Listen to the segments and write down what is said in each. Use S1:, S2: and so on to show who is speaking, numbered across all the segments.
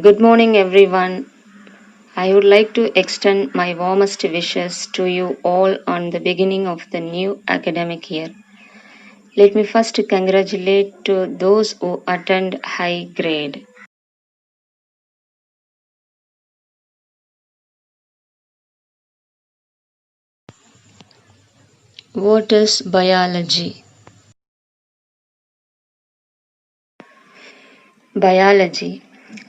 S1: Good morning, everyone. I would like to extend my warmest wishes to you all on the beginning of the new academic year. Let me first congratulate to those who attend high grade. What is biology? Biology.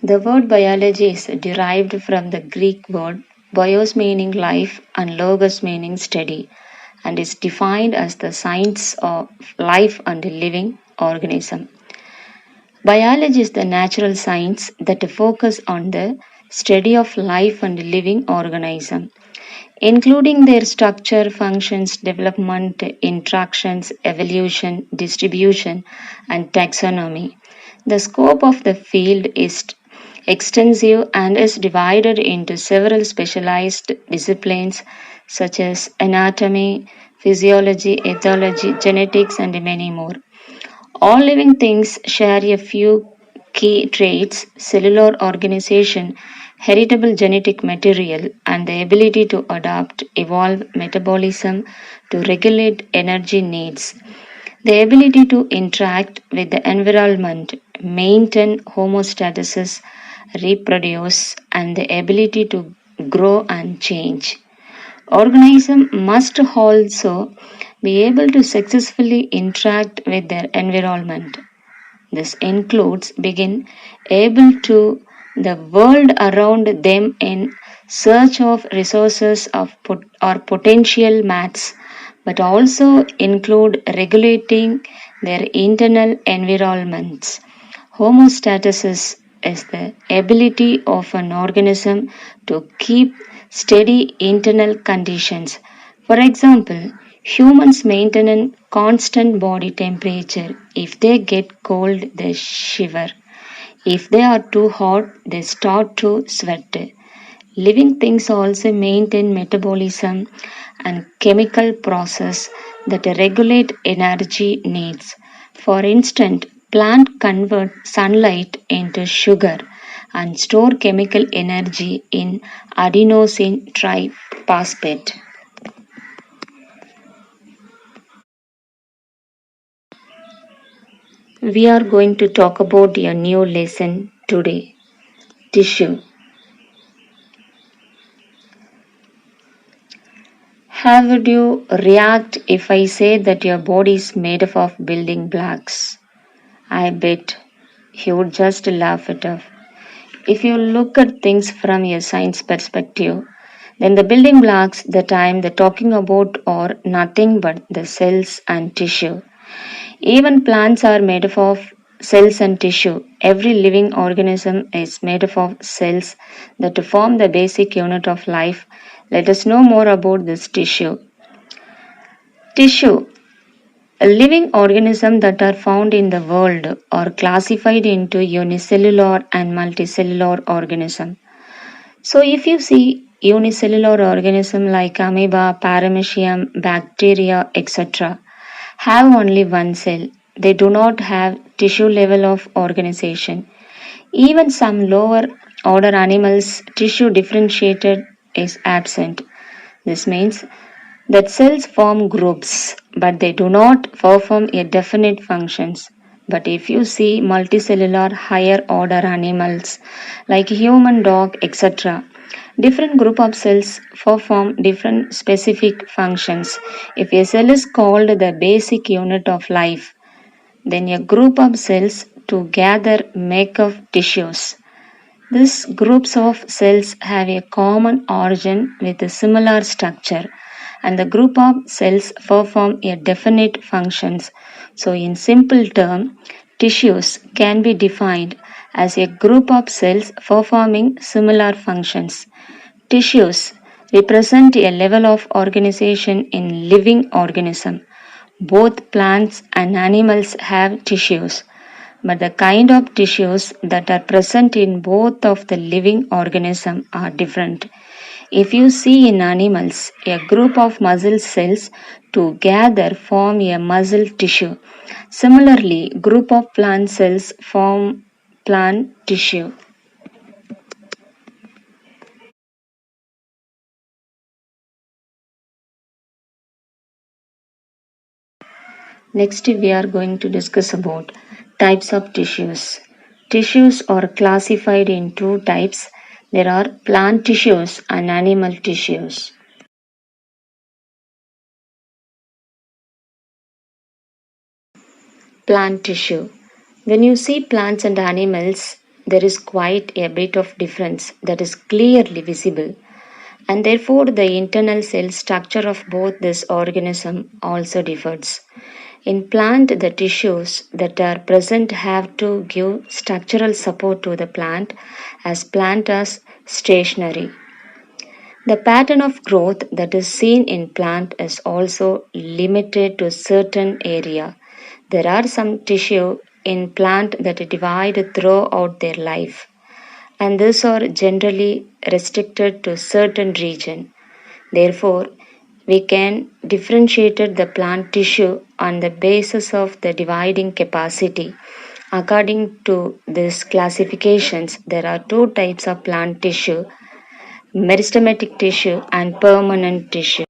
S1: The word biology is derived from the Greek word bios meaning life and logos meaning study and is defined as the science of life and living organism. Biology is the natural science that focus on the study of life and living organism, including their structure, functions, development, interactions, evolution, distribution, and taxonomy. The scope of the field is extensive and is divided into several specialized disciplines such as anatomy, physiology, ethology, genetics, and many more. All living things share a few key traits: cellular organization, heritable genetic material, and the ability to adapt, evolve, metabolism, to regulate energy needs, the ability to interact with the environment, maintain homeostasis, reproduce, and the ability to grow and change. Organisms must also be able to successfully interact with their environment. This includes being able to the world around them in search of resources or potential mates, but also include regulating their internal environments. Homeostasis is the ability of an organism to keep steady internal conditions. For example, humans maintain a constant body temperature. If they get cold, they shiver. If they are too hot, they start to sweat. Living things also maintain metabolism and chemical process that regulate energy needs. For instance, plant convert sunlight into sugar and store chemical energy in adenosine triphosphate. We are going to talk about a new lesson today: tissue. How would you react if I say that your body is made up of building blocks? I bet you would just laugh it off. If you look at things from a science perspective, then the building blocks that I am talking about are nothing but the cells and tissue. Even plants are made up of cells and tissue. Every living organism is made up of cells that form the basic unit of life. Let us know more about this tissue. Tissue. Living organisms that are found in the world are classified into unicellular and multicellular organisms. So if you see unicellular organisms like amoeba, paramecium, bacteria, etc., have only one cell. They do not have tissue level of organization. Even some lower order animals, tissue differentiated is absent. This means that cells form groups, but they do not perform a definite functions. But if you see multicellular higher order animals like human, dog, etc., different group of cells perform different specific functions. If a cell is called the basic unit of life, then a group of cells together make up tissues. These groups of cells have a common origin with a similar structure, and the group of cells perform a definite functions. So in simple term, tissues can be defined as a group of cells performing similar functions. Tissues represent a level of organization in living organism. Both plants and animals have tissues, but the kind of tissues that are present in both of the living organism are different. If you see in animals, a group of muscle cells together form a muscle tissue. Similarly, group of plant cells form plant tissue. Next, we are going to discuss about types of tissues. Tissues are classified in two types. There are plant tissues and animal tissues. Plant tissue. When you see plants and animals, there is quite a bit of difference that is clearly visible, and therefore the internal cell structure of both this organism also differs. In plant, the tissues that are present have to give structural support to the plant as plant is stationary. The pattern of growth that is seen in plant is also limited to certain area. There are some tissue in plant that divide throughout their life, and these are generally restricted to certain region. Therefore, we can differentiate the plant tissue on the basis of the dividing capacity. According to these classifications, there are two types of plant tissue: meristematic tissue and permanent tissue.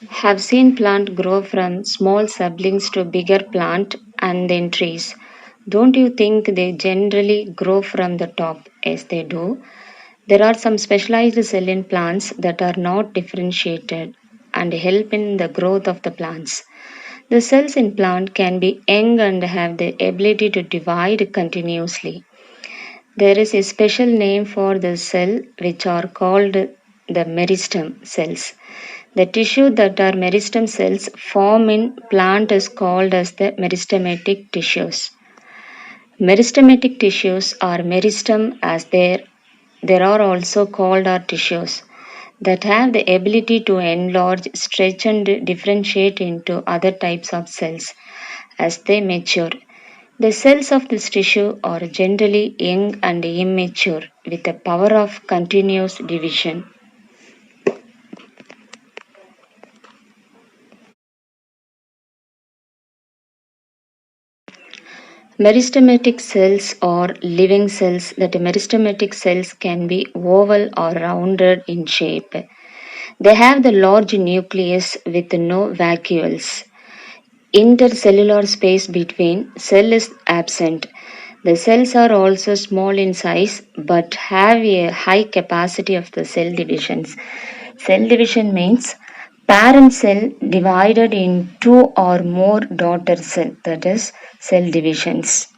S1: Have seen plant grow from small saplings to bigger plant and then trees. Don't you think they generally grow from the top? Yes, they do. There are some specialized cell in plants that are not differentiated and help in the growth of the plants. The cells in plant can be young and have the ability to divide continuously. There is a special name for the cell which are called the meristem cells. The tissue that are meristem cells form in plant is called as the meristematic tissues. Meristematic tissues are meristem as there are also called are tissues that have the ability to enlarge, stretch and differentiate into other types of cells as they mature. The cells of this tissue are generally young and immature with the power of continuous division. Meristematic cells are living cells. That meristematic cells can be oval or rounded in shape. They have the large nucleus with no vacuoles. Intercellular space between cell is absent. The cells are also small in size but have a high capacity of the cell divisions. Cell division means parent cell divided in two or more daughter cells, that is cell divisions.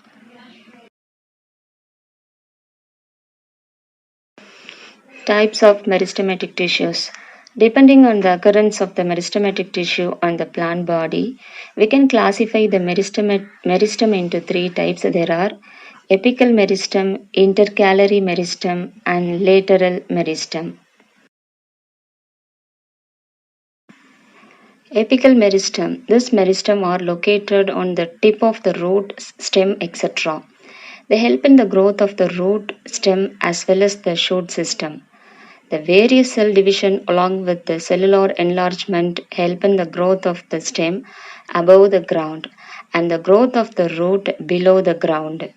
S1: Types of meristematic tissues. Depending on the occurrence of the meristematic tissue on the plant body, we can classify the meristem into three types. There are apical meristem, intercalary meristem, and lateral meristem. Apical meristem. This meristem are located on the tip of the root, stem, etc. They help in the growth of the root, stem, as well as the shoot system. The various cell division along with the cellular enlargement help in the growth of the stem above the ground and the growth of the root below the ground.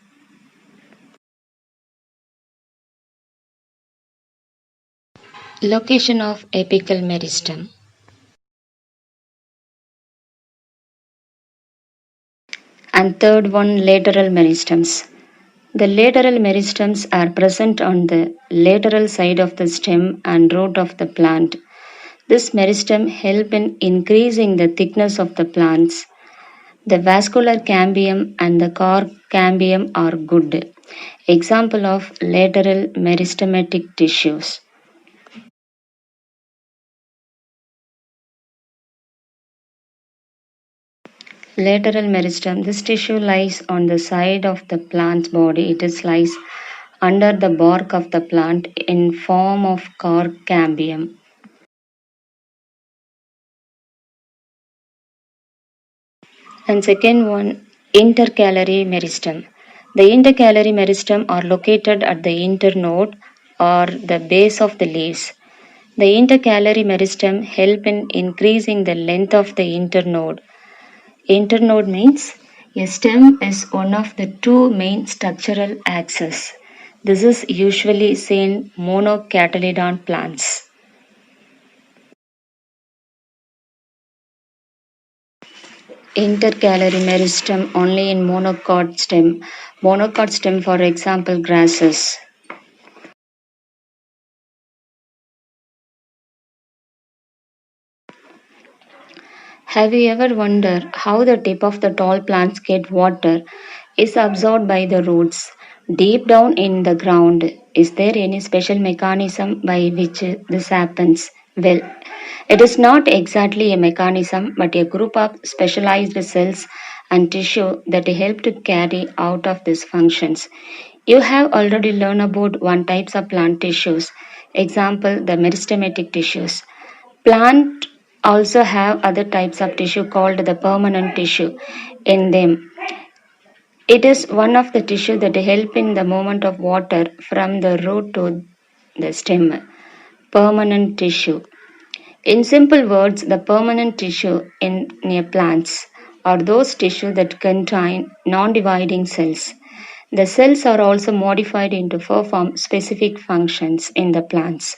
S1: Location of apical meristem. And third one, lateral meristems. The lateral meristems are present on the lateral side of the stem and root of the plant. This meristem help in increasing the thickness of the plants. The vascular cambium and the cork cambium are good example of lateral meristematic tissues. Lateral meristem. This tissue lies on the side of the plant's body. It is lies under the bark of the plant in form of cork cambium. And second one, intercalary meristem. The intercalary meristem are located at the internode or the base of the leaves. The intercalary meristem help in increasing the length of the internode. Internode means a stem is one of the two main structural axes. This is usually seen monocotyledon plants. Intercalary meristem only in monocot stem. Monocot stem, for example, grasses. Have you ever wondered how the tip of the tall plants get water is absorbed by the roots deep down in the ground? Is there any special mechanism by which this happens? Well, it is not exactly a mechanism but a group of specialized cells and tissue that help to carry out of these functions. You have already learned about one types of plant tissues, example the meristematic tissues. Plant also have other types of tissue called the permanent tissue in them. It is one of the tissue that help in the movement of water from the root to the stem. Permanent tissue. In simple words, the permanent tissue in near plants are those tissue that contain non-dividing cells. The cells are also modified into perform specific functions in the plants.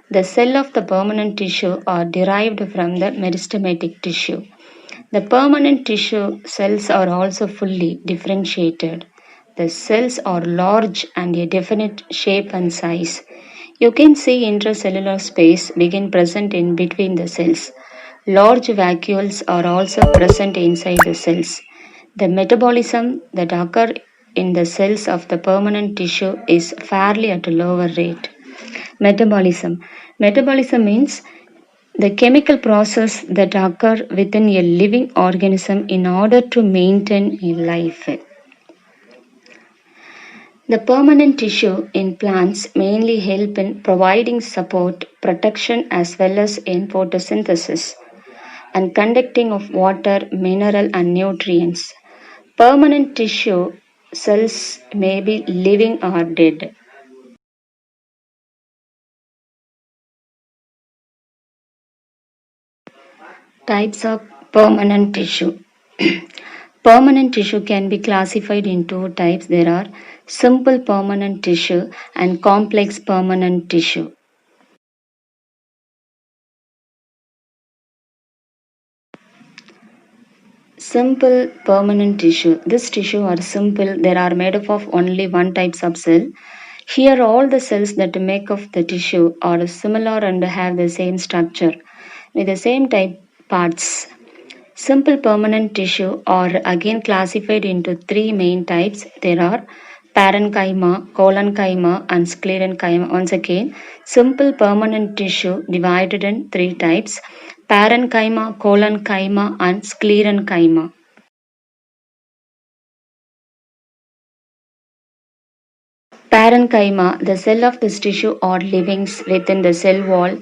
S1: The cell of the permanent tissue are derived from the meristematic tissue. The permanent tissue cells are also fully differentiated. The cells are large and a definite shape and size. You can see intracellular space begin present in between the cells. Large vacuoles are also present inside the cells. The metabolism that occur in the cells of the permanent tissue is fairly at a lower rate. Metabolism. Metabolism means the chemical process that occur within a living organism in order to maintain a life. The permanent tissue in plants mainly help in providing support, protection as well as in photosynthesis and conducting of water, mineral and nutrients. Permanent tissue cells may be living or dead. Types of permanent tissue. Permanent tissue can be classified in two types. There are simple permanent tissue and complex permanent tissue. Simple permanent tissue. This tissue are simple. They are made up of only one type of cell. Here all the cells that make up the tissue are similar and have the same structure with the same type parts. Simple permanent tissue are again classified into three main types. There are parenchyma, collenchyma, and sclerenchyma. Once again, simple permanent tissue divided in three types: parenchyma, collenchyma, and sclerenchyma. Parenchyma, the cell of this tissue or livings within the cell wall.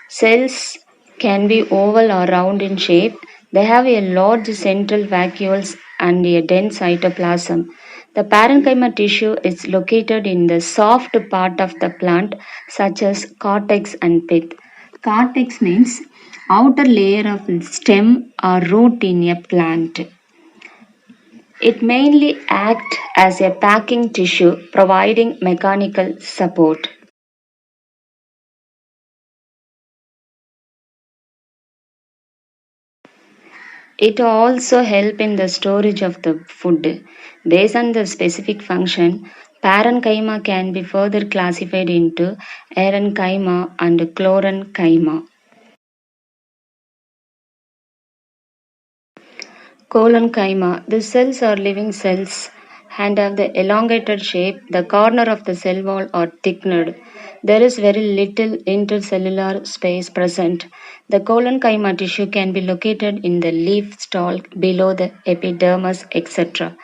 S1: Cells can be oval or round in shape. They have a large central vacuoles and a dense cytoplasm. The parenchyma tissue is located in the soft part of the plant, such as cortex and pith. Cortex means outer layer of stem or root in a plant. It mainly acts as a packing tissue, providing mechanical support. It also helps in the storage of the food. Based on the specific function, parenchyma can be further classified into erenchyma and chlorenchyma. Collenchyma. The cells are living cells and have the elongated shape. The corner of the cell wall are thickened. There is very little intercellular space present. The collenchyma tissue can be located in the leaf stalk, below the epidermis, etc.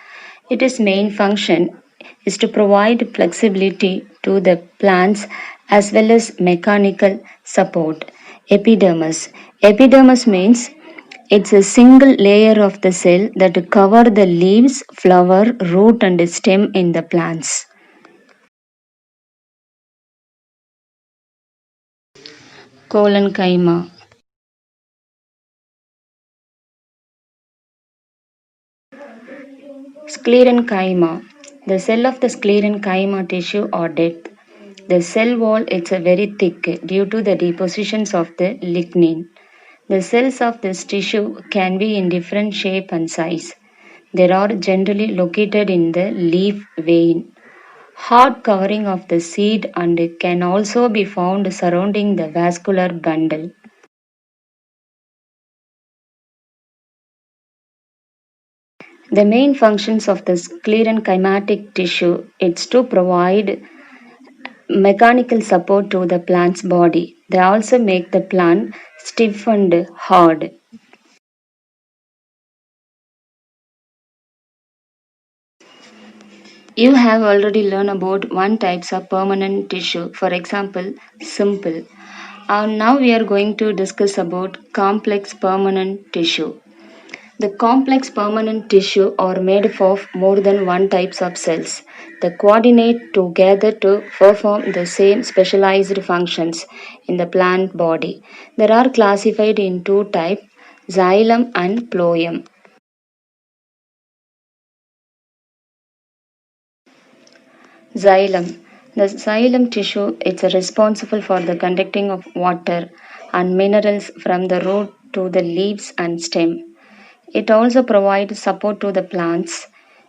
S1: Its main function is to provide flexibility to the plants as well as mechanical support. Epidermis. Epidermis means it's a single layer of the cell that cover the leaves, flower, root and stem in the plants. Collenchyma. Sclerenchyma. The cell of the sclerenchyma tissue or depth. The cell wall is very thick due to the depositions of the lignin. The cells of this tissue can be in different shape and size. They are generally located in the leaf vein, hard covering of the seed, and can also be found surrounding the vascular bundle. The main functions of the sclerenchymatic tissue is to provide mechanical support to the plant's body. They also make the plant stiff and hard. You have already learned about one types of permanent tissue, for example, simple. Now we are going to discuss about complex permanent tissue. The complex permanent tissue are made up of more than one types of cells that coordinate together to perform the same specialized functions in the plant body. They are classified in two types, xylem and phloem. Xylem. The xylem tissue is responsible for the conducting of water and minerals from the root to the leaves and stem. It also provides support to the plants.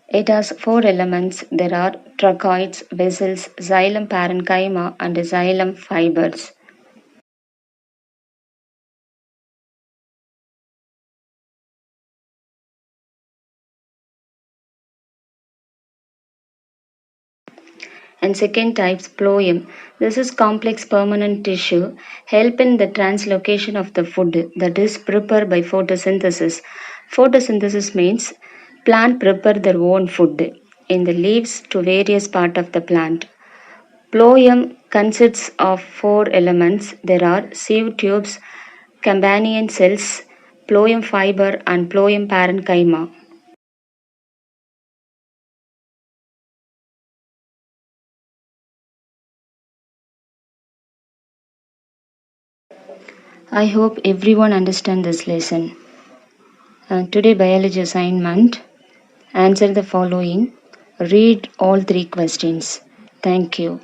S1: It has four elements. There are tracheids, vessels, xylem parenchyma, and xylem fibers. And second types phloem. This is complex permanent tissue, help in the translocation of the food that is prepared by photosynthesis. Photosynthesis means plant prepare their own food in the leaves to various part of the plant. Phloem consists of four elements. There are sieve tubes, companion cells, phloem fiber, and phloem parenchyma. I hope everyone understand this lesson. Today biology assignment. Answer the following. Read all three questions. Thank you.